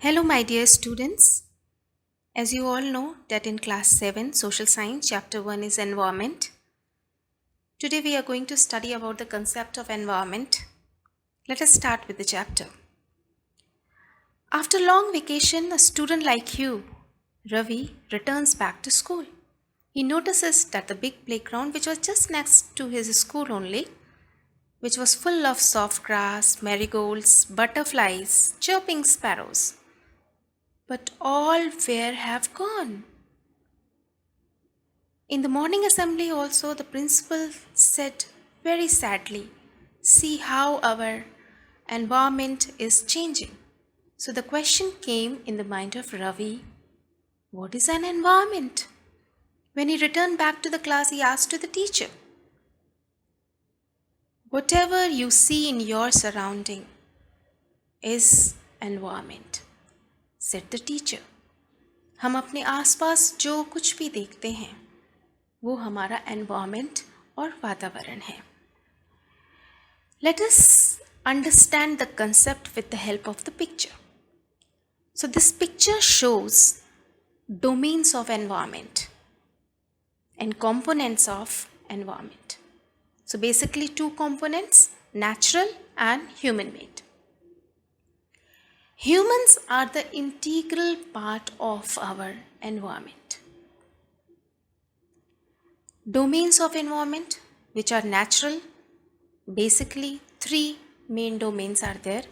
Hello, my dear students. As you all know that in class 7, Social Science, chapter 1 is environment. Today we are going to study about the concept of environment. Let us start with the chapter. After long vacation, a student like you, Ravi, returns back to school. He notices that the big playground, which was just next to his school only, which was full of soft grass, marigolds, butterflies, chirping sparrows, but all where have gone. In the morning assembly, also, the principal said very sadly, "See how our environment is changing." So the question came in the mind of Ravi, what is an environment? When he returned back to the class, he asked to the teacher, "Whatever you see in your surrounding is environment," said the teacher. हम अपने आसपास जो कुछ भी देखते हैं वो हमारा एनवायरनमेंट और वातावरण है. Let us understand the concept with the help of the picture. So this picture shows domains of environment and components of environment. So basically two components, natural and human made. Humans are the integral part of our environment. Domains of environment, which are natural, basically three main domains are there,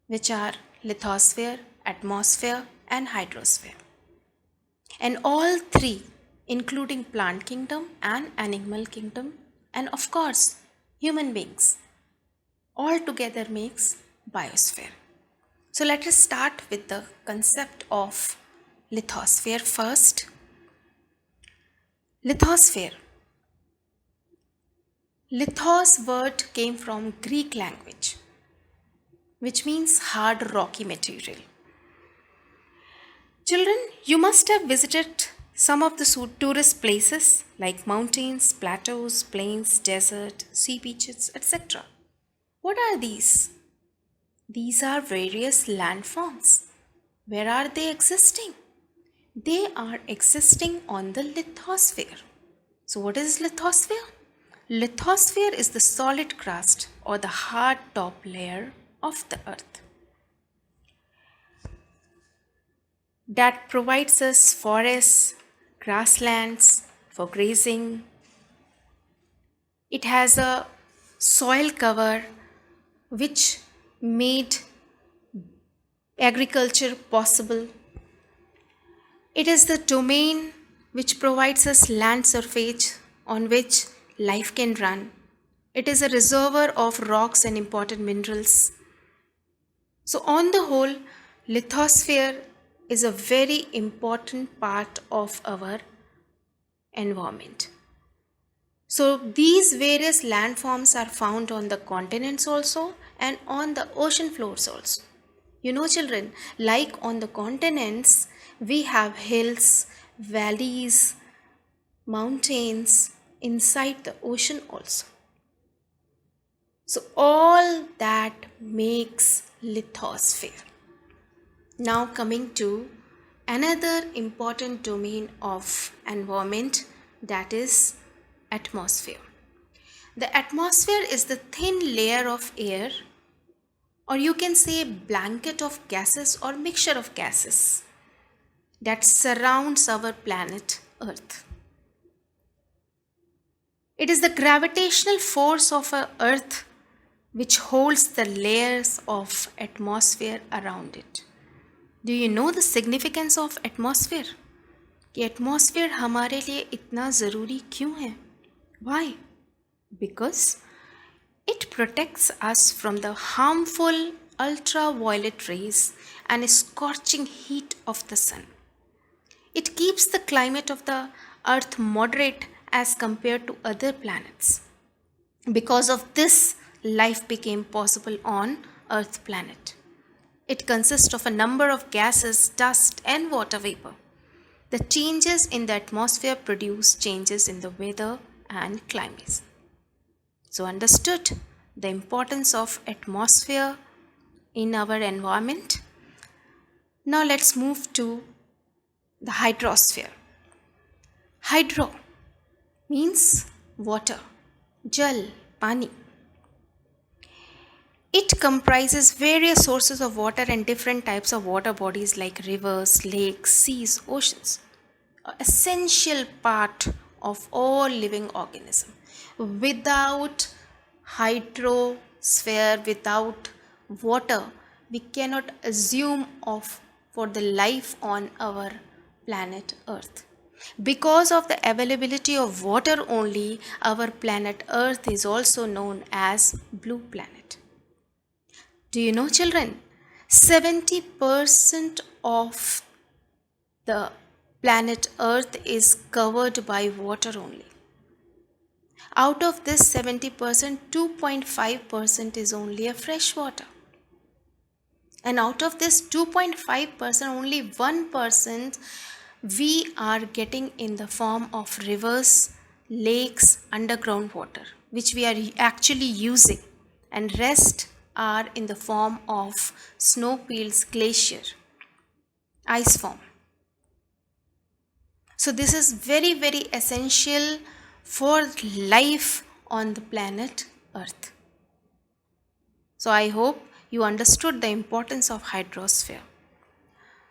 which are lithosphere, atmosphere and hydrosphere. And all three, including plant kingdom and animal kingdom and of course human beings, all together makes biosphere. So let us start with the concept of lithosphere first. Lithosphere. Lithos word came from Greek language, which means hard rocky material. Children, you must have visited some of the tourist places like mountains, plateaus, plains, desert, sea beaches, etc. What are these? These are various landforms. Where are they existing? They are existing on the lithosphere. So what is lithosphere? Lithosphere is the solid crust or the hard top layer of the earth that provides us forests, grasslands for grazing. It has a soil cover which made agriculture possible. It is the domain which provides us land surface on which life can run. It is a reservoir of rocks and important minerals. So on the whole, lithosphere is a very important part of our environment. So these various landforms are found on the continents also and on the ocean floors also. You know children, like on the continents, we have hills, valleys, mountains inside the ocean also. So all that makes lithosphere. Now coming to another important domain of environment, that is atmosphere. The atmosphere is the thin layer of air, or you can say blanket of gases or mixture of gases that surrounds our planet Earth. It is the gravitational force of our Earth which holds the layers of atmosphere around it. Do you know the significance of atmosphere? कि atmosphere हमारे लिए इतना ज़रूरी क्यों है? Why? Because it protects us from the harmful ultraviolet rays and scorching heat of the sun. It keeps the climate of the earth moderate as compared to other planets. Because of this, life became possible on Earth planet. It consists of a number of gases, dust and water vapor. The changes in the atmosphere produce changes in the weather and climate. So understood the importance of atmosphere in our environment. Now let's move to the hydrosphere. Hydro means water, jal, pani. It comprises various sources of water and different types of water bodies like rivers, lakes, seas, oceans. An essential part of all living organism. Without hydrosphere, without water, we cannot assume of for the life on our planet Earth. Because of the availability of water only, our planet Earth is also known as blue planet. Do you know, children? 70% of the planet Earth is covered by water only. Out of this 70%, 2.5% is only a fresh water. And out of this 2.5%, only 1% we are getting in the form of rivers, lakes, underground water, which we are actually using. And rest are in the form of snow fields, glacier, ice form. So this is very, very essential for life on the planet Earth. So I hope you understood the importance of hydrosphere.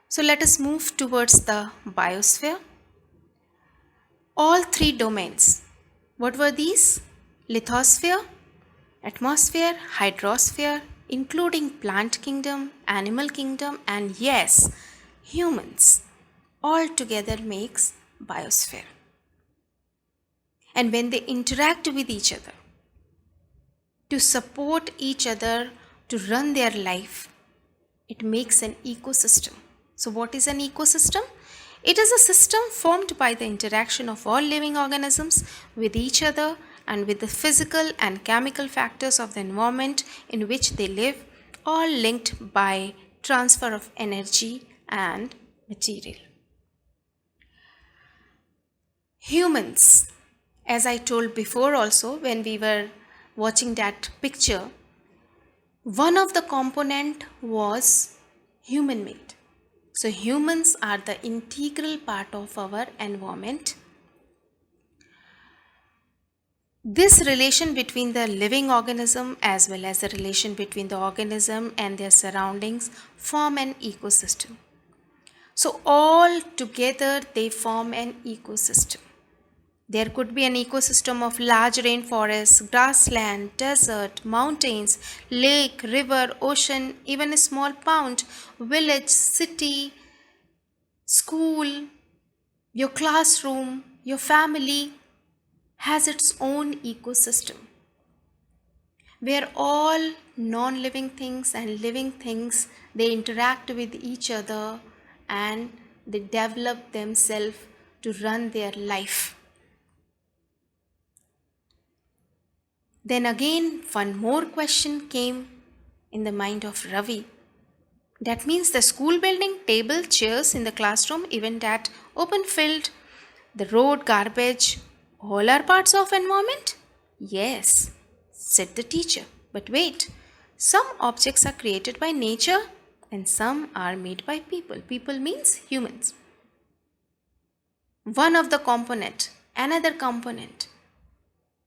So let us move towards the biosphere. All three domains. What were these? Lithosphere, atmosphere, hydrosphere, including plant kingdom, animal kingdom, and yes, humans. All together makes biosphere. And when they interact with each other to support each other to run their life, it makes an ecosystem. So what is an ecosystem? It is a system formed by the interaction of all living organisms with each other and with the physical and chemical factors of the environment in which they live, all linked by transfer of energy and material. Humans, as I told before also when we were watching that picture, one of the component was human made. So humans are the integral part of our environment. This relation between the living organism as well as the relation between the organism and their surroundings form an ecosystem. So all together they form an ecosystem. There could be an ecosystem of large rainforests, grassland, desert, mountains, lake, river, ocean, even a small pond, village, city, school, your classroom, your family has its own ecosystem where all non-living things and living things, they interact with each other and they develop themselves to run their life. Then again, one more question came in the mind of Ravi. That means the school building, table, chairs in the classroom, even that open field, the road, garbage, all are parts of environment? Yes, said the teacher. But wait, some objects are created by nature and some are made by people. People means humans. One of the component, another component,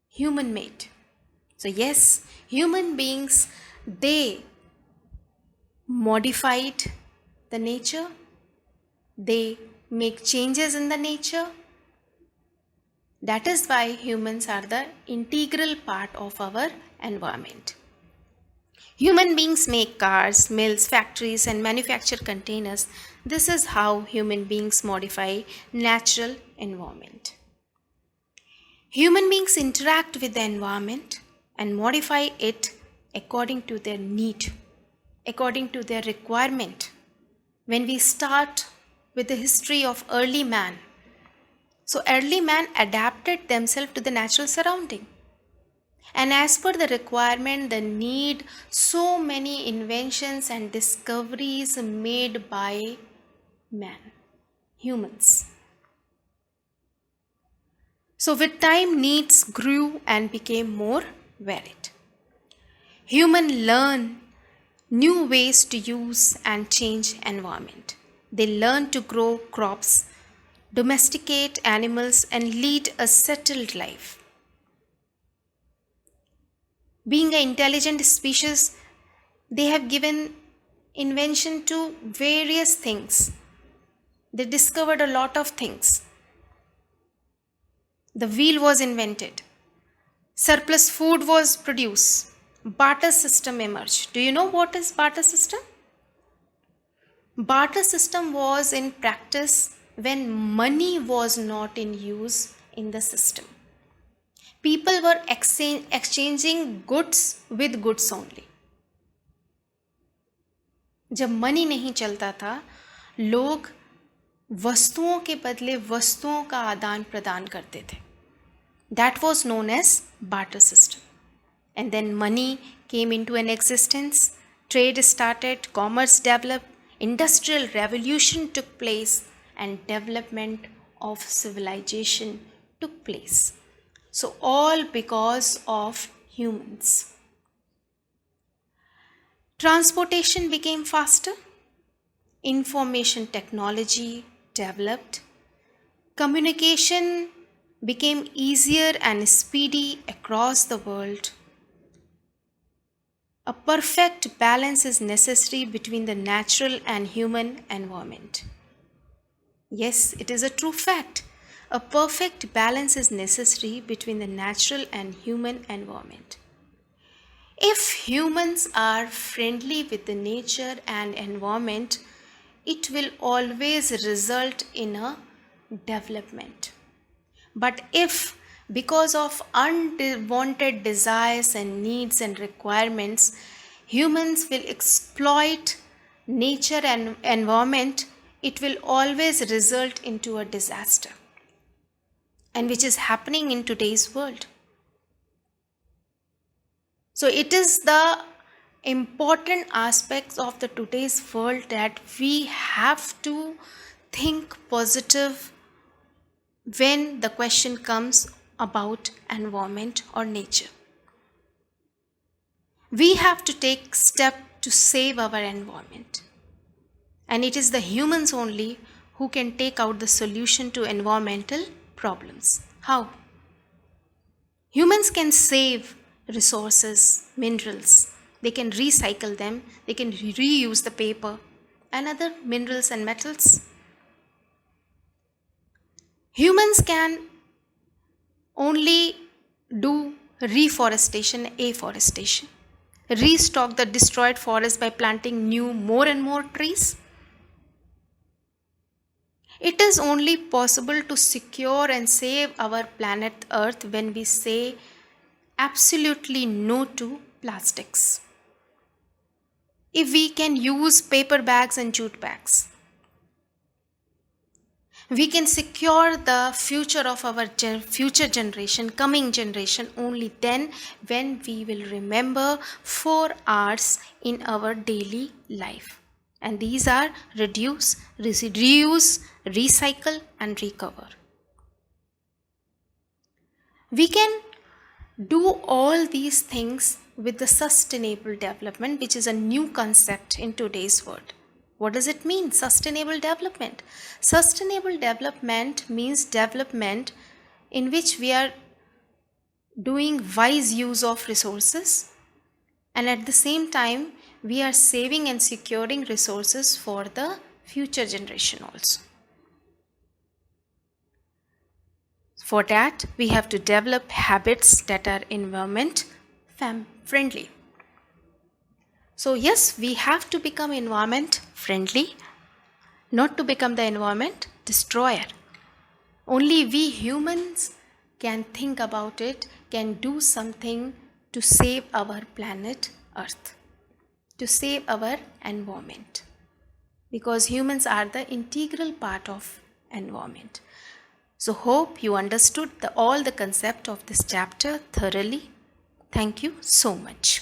human made. So yes, human beings, they modified the nature, they make changes in the nature. That is why humans are the integral part of our environment. Human beings make cars, mills, factories and manufacture containers. This is how human beings modify natural environment. Human beings interact with the environment and modify it according to their need, according to their requirement. When we start with the history of early man, so early man adapted themselves to the natural surrounding. And as per the requirement, the need, so many inventions and discoveries made by man, humans. So with time, needs grew and became more varied. Human learn new ways to use and change environment. They learn to grow crops, domesticate animals, and lead a settled life. Being an intelligent species, they have given invention to various things. They discovered a lot of things. The wheel was invented. Surplus food was produced. Barter system emerged. Do you know what is barter system? Barter system was in practice when money was not in use in the system. People were exchanging goods with goods only. जब money नहीं चलता था, लोग वस्तुओं के बदले वस्तुओं का आदान प्रदान करते थे. That was known as barter system. And then money came into an existence, trade started, commerce developed, industrial revolution took place, and development of civilization took place. So all because of humans. Transportation became faster, information technology developed, communication became easier and speedy across the world. A perfect balance is necessary between the natural and human environment. Yes, it is a true fact. A perfect balance is necessary between the natural and human environment. If humans are friendly with the nature and environment, it will always result in a development. But if because of unwanted desires and needs and requirements, humans will exploit nature and environment, it will always result into a disaster. And which is happening in today's world. So it is the important aspects of the today's world that we have to think positive when the question comes about environment or nature. We have to take steps to save our environment. And it is the humans only who can take out the solution to environmental problems. How? Humans can save resources, minerals. They can recycle them. They can reuse the paper and other minerals and metals. Humans can only do reforestation, afforestation, restock the destroyed forest by planting new more and more trees. It is only possible to secure and save our planet Earth when we say absolutely no to plastics. If we can use paper bags and jute bags, we can secure the future of our future generation, coming generation, only then when we will remember 4 R's in our daily life. And these are reduce, reuse, recycle, and recover. We can do all these things with the sustainable development, which is a new concept in today's world. What does it mean, sustainable development? Sustainable development means development in which we are doing wise use of resources, and at the same time we are saving and securing resources for the future generation also. For that, we have to develop habits that are environment friendly. So yes, we have to become environment friendly, not to become the environment destroyer. Only we humans can think about it, can do something to save our planet Earth, to save our environment. Because humans are the integral part of environment. So hope you understood all the concept of this chapter thoroughly. Thank you so much.